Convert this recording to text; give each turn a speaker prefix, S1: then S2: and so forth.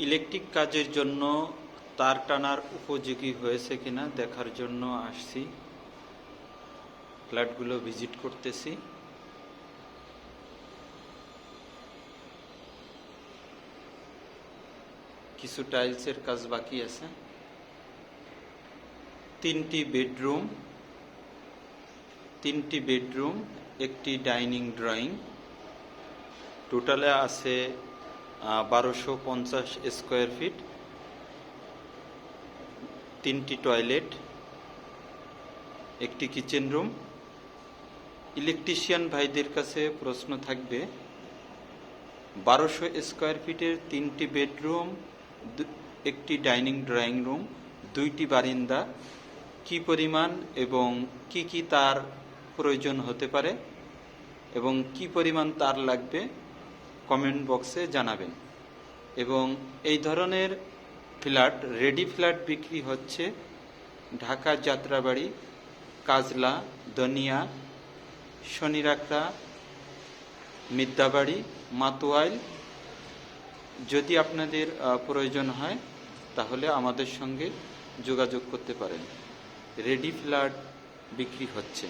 S1: Electric কাজের জন্য তার টানার উপযোগী হয়েছে কিনা দেখার জন্য আসছি। ফ্ল্যাটগুলো ভিজিট করতেছি। কিছু টাইলসের কাজ বাকি আছে। 3টি বেডরুম, একটি ডাইনিং ড্রয়িং, টোটালে আছে 1250 স্কোয়ার ফিট। 3টি টয়লেট, একটি কিচেন রুম। ইলেকট্রিশিয়ান ভাইদের কাছে প্রশ্ন থাকবে, 1200 স্কোয়ার ফিটের 3টি বেডরুম, একটি ডাইনিং ড্রয়িং রুম, 2টি বারান্দা কি পরিমাণ এবং কি তার প্রয়োজন হতে পারে এবং কি পরিমাণ তার লাগবে কমেন্ট বক্সে জানাবেন। এবং এই ধরনের ফ্ল্যাট, রেডি ফ্ল্যাট বিক্রি হচ্ছে ঢাকা যাত্রাবাড়ি, কাজলা, দনিয়া, শনিরাকড়া, মিদ্যাবাড়ি, মাতুয়াইল। যদি আপনাদের প্রয়োজন হয় তাহলে আমাদের সঙ্গে যোগাযোগ করতে পারেন। রেডি ফ্ল্যাট বিক্রি হচ্ছে।